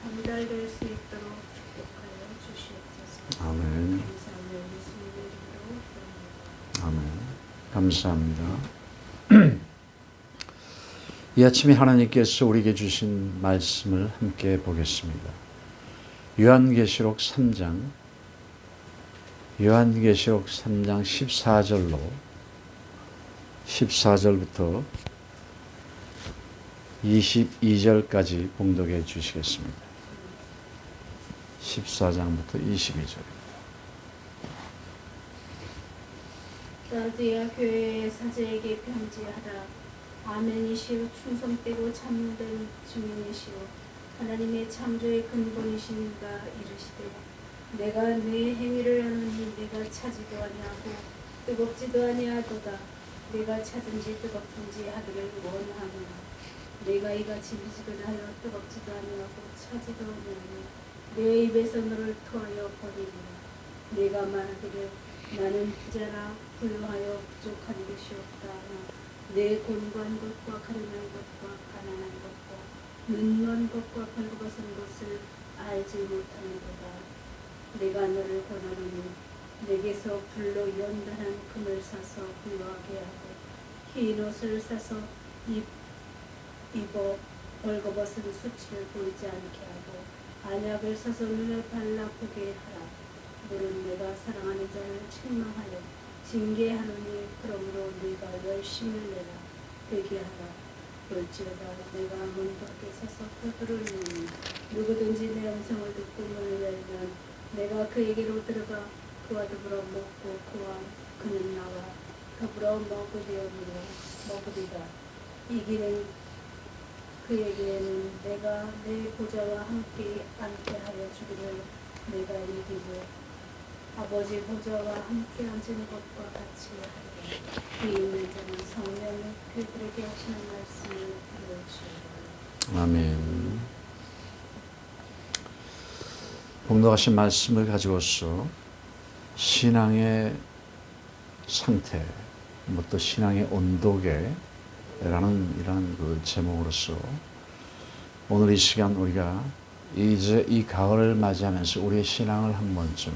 전달될 수 있도록 축복하여 주시옵소서. 아멘. 감사하며 예수님의 이름으로 기도합니다. 아멘. 감사합니다. 이 아침에 하나님께서 우리에게 주신 말씀을 함께 보겠습니다. 요한계시록 3장 14절부터 22절까지 봉독해 주시겠습니다. 14장부터 22절입니다. 라우디아 교회의 사제에게 편지하라. 아멘이시오 충성되고 참된 증인이시오 하나님의 창조의 근본이신 바 이르시되 내가 내 행위를 아노니 내가 차지도 아니하고 뜨겁지도 아니하도다. 내가 차든지 뜨겁든지 하기를 원하노라. 내가 이같이 미지근하여 뜨겁지도 아니하고 차지도 아니하니 내 입에서 너를 토하여 버리리라. 내가 말하기를 나는 부자라 불러하여 부족한 것이 없다 하나 내 곤고한 것과 가련한 것과 가난한 것과 눈먼 것과 벌거벗은 것을 알지 못하는도다. 내가 너를 권하노니 내게서 불로 연단한 금을 사서 불러하게 하고 흰 옷을 사서 입어 벌거벗은 수치를 보이지 않게 하고 안약을 사서 눈에 발라 보게 하라. 너는 내가 사랑하는 자를 책망하여 징계하노니 그러므로 네가 열심을 내라. 되게 하라. 볼지어다 내가 문 밖에 서서 포도를 누니 누구든지 내 음성을 듣고 문을 열면 내가 그에게로 들어가 그와 더불어 먹고 그는 나와 더불어 먹으리라. 이기는 그에게는 내가 내 보좌와 함께 앉게 하여 주기를 내가 이기고 아버지 보좌와 함께 앉은 것과 같이 하리라. 그 있는 자는 성령이 그들에게 하시는 말씀을 들어주시리라. 아멘. 봉독하신 말씀을 가지고서 신앙의 상태, 또 신앙의 온도계라는 이런 그 제목으로서 오늘 이 시간 우리가 이제 이 가을을 맞이하면서 우리의 신앙을 한 번쯤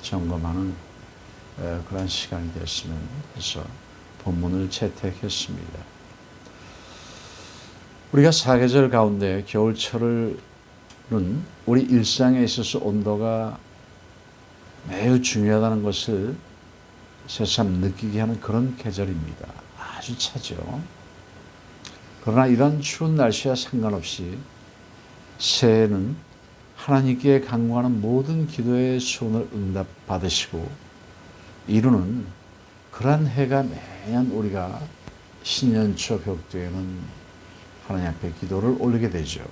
점검하는 그런 시간이 됐으면 해서 본문을 채택했습니다. 우리가 사계절 가운데 겨울철은 우리 일상에 있어서 온도가 매우 중요하다는 것을 새삼 느끼게 하는 그런 계절입니다. 아주 차죠. 그러나 이런 추운 날씨와 상관없이 새해는 하나님께 간구하는 모든 기도의 소원을 응답받으시고 이루는 그러한 해가 매년 우리가 신년초 벽두에는 하나님 앞에 기도를 올리게 되죠.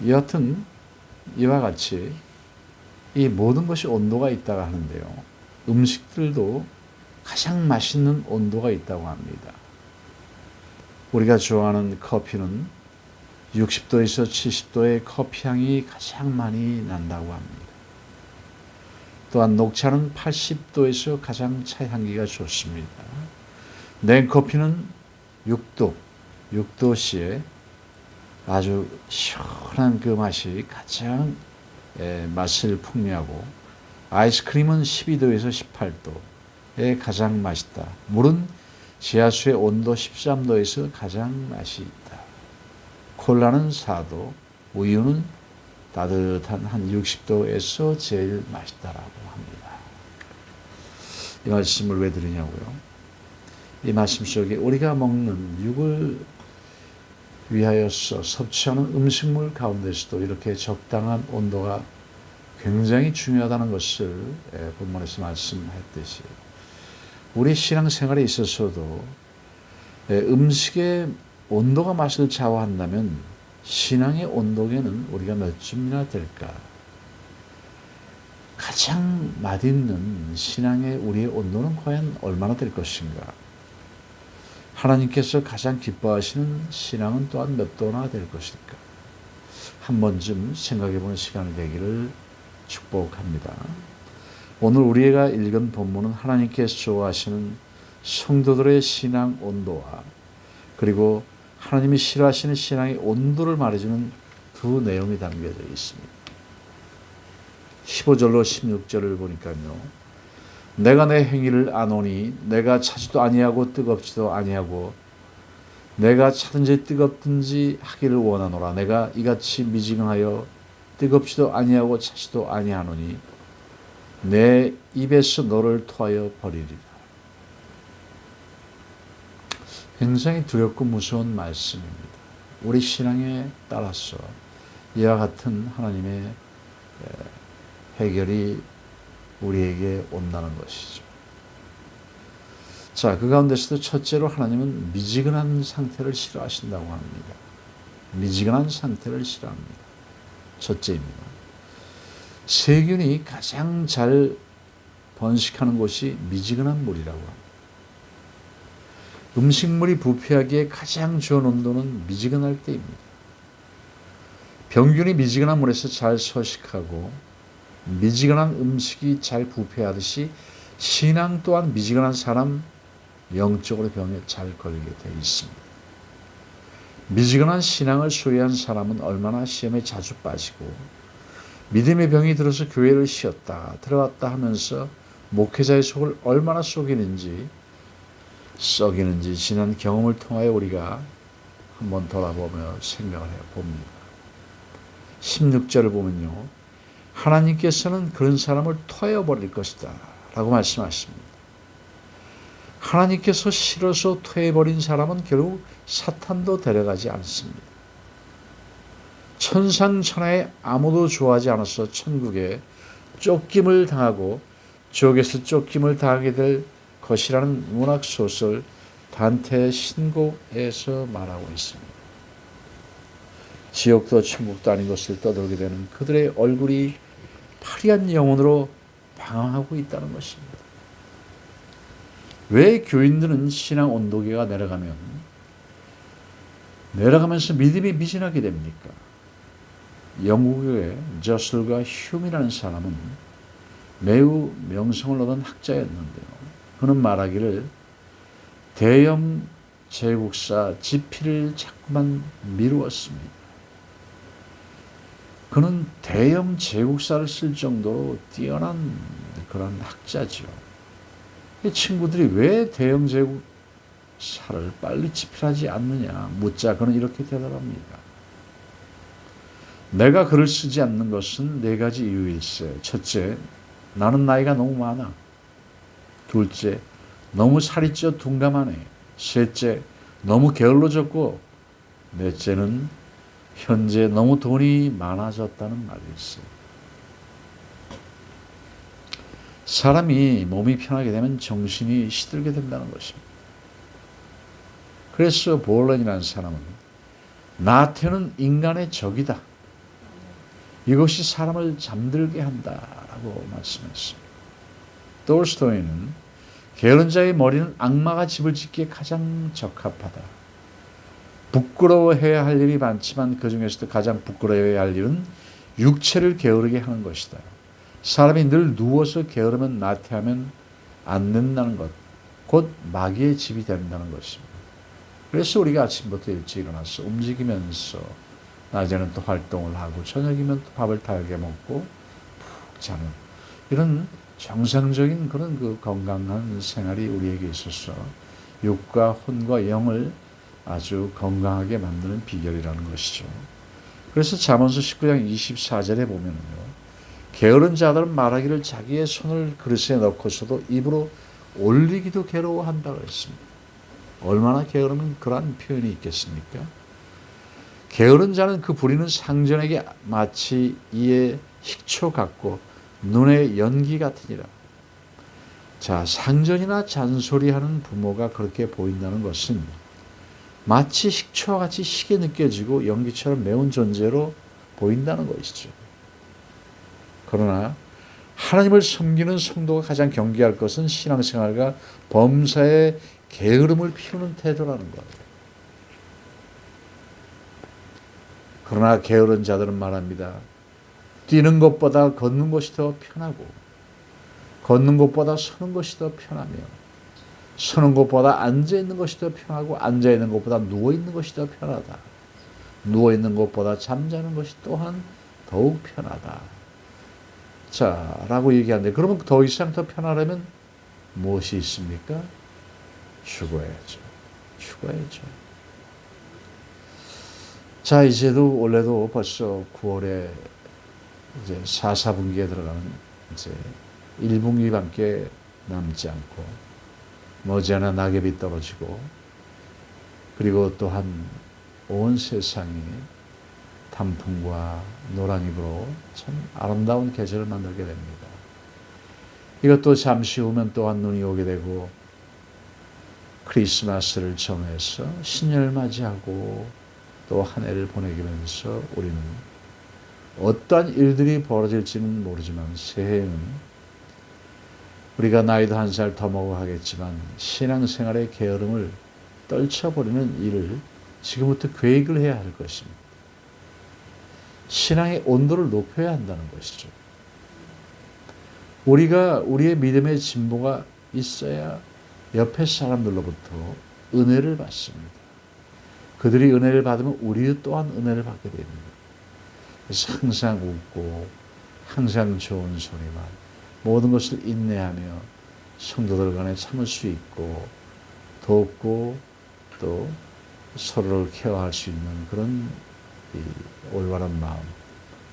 여하튼 이와 같이 이 모든 것이 온도가 있다고 하는데요. 음식들도 가장 맛있는 온도가 있다고 합니다. 우리가 좋아하는 커피는 60도에서 70도의 커피향이 가장 많이 난다고 합니다. 또한 녹차는 80도에서 가장 차 향기가 좋습니다. 냉커피는 6도씨에 아주 시원한 그 맛이 가장 맛을 풍미하고 아이스크림은 12도에서 18도에 가장 맛있다. 물은 지하수의 온도 13도에서 가장 맛이 있다. 콜라는 4도, 우유는 따뜻한 한 60도에서 제일 맛있다라고 합니다. 이 말씀을 왜 드리냐고요? 이 말씀 속에 우리가 먹는 육을 위하여서 섭취하는 음식물 가운데서도 이렇게 적당한 온도가 굉장히 중요하다는 것을 본문에서 말씀했듯이 우리 신앙생활에 있어서도 음식의 온도가 맛을 좌우한다면 신앙의 온도계는 우리가 몇 쯤이나 될까? 가장 맛있는 신앙의 우리의 온도는 과연 얼마나 될 것인가? 하나님께서 가장 기뻐하시는 신앙은 또한 몇 도나 될 것일까? 한 번쯤 생각해보는 시간이 되기를 축복합니다. 오늘 우리가 읽은 본문은 하나님께서 좋아하시는 성도들의 신앙 온도와 그리고 하나님이 싫어하시는 신앙의 온도를 말해주는 두 내용이 담겨져 있습니다. 15절로 16절을 보니까요. 내가 내 행위를 아노니 내가 차지도 아니하고 뜨겁지도 아니하고 내가 차든지 뜨겁든지 하기를 원하노라. 내가 이같이 미지근하여 뜨겁지도 아니하고 차지도 아니하노니 내 입에서 너를 토하여 버리리라. 굉장히 두렵고 무서운 말씀입니다. 우리 신앙에 따라서 이와 같은 하나님의 해결이 우리에게 온다는 것이죠. 자, 그 가운데서도 첫째로 하나님은 미지근한 상태를 싫어하신다고 합니다. 미지근한 상태를 싫어합니다. 첫째입니다. 세균이 가장 잘 번식하는 곳이 미지근한 물이라고 합니다. 음식물이 부패하기에 가장 좋은 온도는 미지근할 때입니다. 병균이 미지근한 물에서 잘 서식하고 미지근한 음식이 잘 부패하듯이 신앙 또한 미지근한 사람 영적으로 병에 잘 걸리게 되어 있습니다. 미지근한 신앙을 소유한 사람은 얼마나 시험에 자주 빠지고 믿음의 병이 들어서 교회를 쉬었다 들어왔다 하면서 목회자의 속을 얼마나 썩이는지 지난 경험을 통하여 우리가 한번 돌아보며 생각을 해봅니다. 16절을 보면요. 하나님께서는 그런 사람을 토해버릴 것이다 라고 말씀하십니다. 하나님께서 싫어서 토해버린 사람은 결국 사탄도 데려가지 않습니다. 천상천하에 아무도 좋아하지 않아서 천국에 쫓김을 당하고 지옥에서 쫓김을 당하게 될 것이라는 문학소설 단테의 신곡에서 말하고 있습니다. 지옥도 천국도 아닌 것을 떠들게 되는 그들의 얼굴이 파리한 영혼으로 방황하고 있다는 것입니다. 왜 교인들은 신앙 온도계가 내려가면서 믿음이 미진하게 됩니까? 영국의 저슬과 흉이라는 사람은 매우 명성을 얻은 학자였는데요. 그는 말하기를 대형 제국사 지피를 자꾸만 미루었습니다. 그는 대형 제국사를 쓸 정도로 뛰어난 그런 학자죠. 친구들이 왜 대형 제국사를 빨리 집필하지 않느냐 묻자 그는 이렇게 대답합니다. 내가 글을 쓰지 않는 것은 네 가지 이유일세. 첫째, 나는 나이가 너무 많아. 둘째, 너무 살이 쪄 둔감하네. 셋째, 너무 게을러졌고 넷째는 현재 너무 돈이 많아졌다는 말일세. 사람이 몸이 편하게 되면 정신이 시들게 된다는 것입니다. 그래서 볼런이라는 사람은 나태는 인간의 적이다. 이것이 사람을 잠들게 한다라고 말씀했습니다. 톨스토이는 게으른 자의 머리는 악마가 집을 짓기에 가장 적합하다. 부끄러워해야 할 일이 많지만 그 중에서도 가장 부끄러워해야 할 일은 육체를 게으르게 하는 것이다. 사람이 늘 누워서 게으르면 나태하면 안 된다는 것, 곧 마귀의 집이 된다는 것입니다. 그래서 우리가 아침부터 일찍 일어나서 움직이면서 낮에는 또 활동을 하고 저녁이면 또 밥을 달게 먹고 푹 자는 이런 정상적인 그런 그 건강한 생활이 우리에게 있어서 육과 혼과 영을 아주 건강하게 만드는 비결이라는 것이죠. 그래서 잠언서 19장 24절에 보면요. 게으른 자들은 말하기를 자기의 손을 그릇에 넣고서도 입으로 올리기도 괴로워한다고 했습니다. 얼마나 게으르면 그러한 표현이 있겠습니까? 게으른 자는 그 부리는 상전에게 마치 이에 식초 같고 눈에 연기 같으니라. 자, 상전이나 잔소리하는 부모가 그렇게 보인다는 것은 마치 식초와 같이 시게 느껴지고 연기처럼 매운 존재로 보인다는 것이죠. 그러나 하나님을 섬기는 성도가 가장 경계할 것은 신앙생활과 범사의 게으름을 피우는 태도라는 것. 그러나 게으른 자들은 말합니다. 뛰는 것보다 걷는 것이 더 편하고 걷는 것보다 서는 것이 더 편하며 서는 것보다 앉아있는 것이 더 편하고 앉아있는 것보다 누워있는 것이 더 편하다. 누워있는 것보다 잠자는 것이 또한 더욱 편하다. 자, 라고 얘기하는데, 그러면 더 이상 더 편하려면 무엇이 있습니까? 죽어야죠. 죽어야죠. 자, 이제도 원래도 벌써 9월에 이제 4, 4분기에 들어가는 이제 1분기밖에 남지 않고 머지않아 낙엽이 떨어지고, 그리고 또한 온 세상이 단풍과 노란잎으로 참 아름다운 계절을 만들게 됩니다. 이것도 잠시 후면 또한 눈이 오게 되고 크리스마스를 정해서 신년을 맞이하고 또 한 해를 보내면서 우리는 어떠한 일들이 벌어질지는 모르지만 새해에는 우리가 나이도 한 살 더 먹어 하겠지만 신앙생활의 게으름을 떨쳐버리는 일을 지금부터 계획을 해야 할 것입니다. 신앙의 온도를 높여야 한다는 것이죠. 우리가 우리의 믿음의 진보가 있어야 옆에 사람들로부터 은혜를 받습니다. 그들이 은혜를 받으면 우리도 또한 은혜를 받게 됩니다. 그래서 항상 웃고 항상 좋은 소리만, 모든 것을 인내하며 성도들 간에 참을 수 있고 돕고 또 서로를 케어할 수 있는 그런 이 올바른 마음,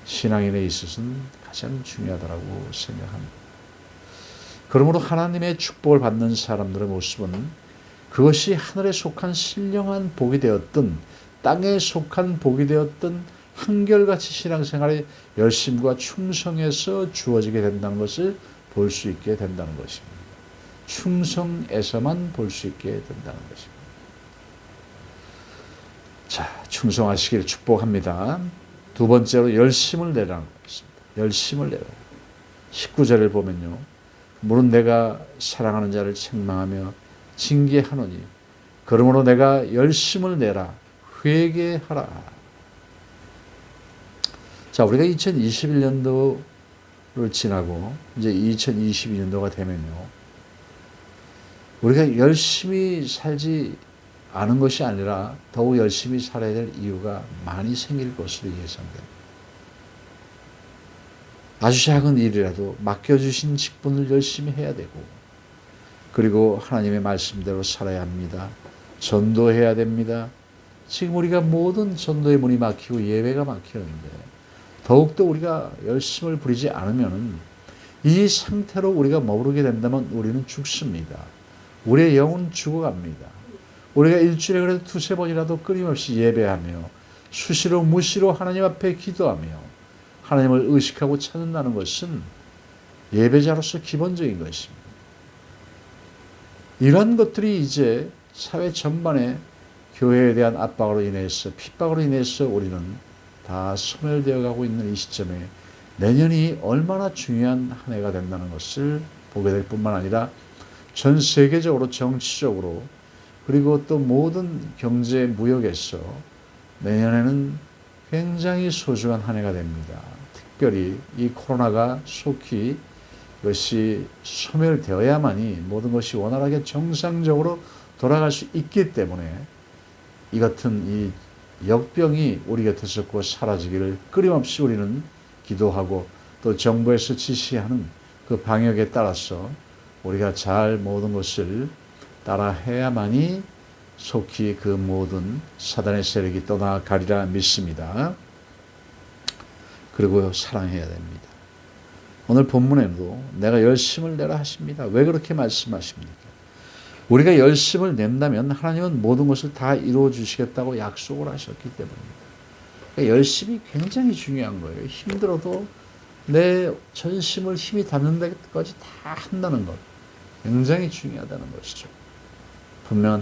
신앙인에 있어서는 가장 중요하다고 생각합니다. 그러므로 하나님의 축복을 받는 사람들의 모습은 그것이 하늘에 속한 신령한 복이 되었든 땅에 속한 복이 되었든 한결같이 신앙생활의 열심과 충성에서 주어지게 된다는 것을 볼 수 있게 된다는 것입니다. 충성에서만 볼 수 있게 된다는 것입니다. 자, 충성하시길 축복합니다. 두 번째로 열심을 내라는 것입니다. 열심을 내라. 19절을 보면요, 물은 내가 사랑하는 자를 책망하며 징계하노니 그러므로 내가 열심을 내라 회개하라. 자, 우리가 2021년도를 지나고 이제 2022년도가 되면요, 우리가 열심히 살지 않은 것이 아니라 더욱 열심히 살아야 될 이유가 많이 생길 것으로 예상됩니다. 아주 작은 일이라도 맡겨주신 직분을 열심히 해야 되고, 그리고 하나님의 말씀대로 살아야 합니다. 전도해야 됩니다. 지금 우리가 모든 전도의 문이 막히고 예배가 막히는데 더욱더 우리가 열심을 부리지 않으면 이 상태로 우리가 머무르게 된다면 우리는 죽습니다. 우리의 영은 죽어갑니다. 우리가 일주일에 그래도 두세 번이라도 끊임없이 예배하며 수시로 무시로 하나님 앞에 기도하며 하나님을 의식하고 찾는다는 것은 예배자로서 기본적인 것입니다. 이런 것들이 이제 사회 전반에 교회에 대한 압박으로 인해서, 핍박으로 인해서 우리는 다 소멸되어 가고 있는 이 시점에 내년이 얼마나 중요한 한 해가 된다는 것을 보게 될 뿐만 아니라 전 세계적으로 정치적으로 그리고 또 모든 경제 무역에서 내년에는 굉장히 소중한 한 해가 됩니다. 특별히 이 코로나가 속히 이것이 소멸되어야만이 모든 것이 원활하게 정상적으로 돌아갈 수 있기 때문에 이 같은 이 역병이 우리 곁에서 곧 사라지기를 끊임없이 우리는 기도하고 또 정부에서 지시하는 그 방역에 따라서 우리가 잘 모든 것을 따라 해야만이 속히 그 모든 사단의 세력이 떠나가리라 믿습니다. 그리고 사랑해야 됩니다. 오늘 본문에도 내가 열심을 내라 하십니다. 왜 그렇게 말씀하십니까? 우리가 열심을 낸다면 하나님은 모든 것을 다 이루어 주시겠다고 약속을 하셨기 때문입니다. 그러니까 열심이 굉장히 중요한 거예요. 힘들어도 내 전심을 힘이 닿는 데까지 다 한다는 것, 굉장히 중요하다는 것이죠. 분명한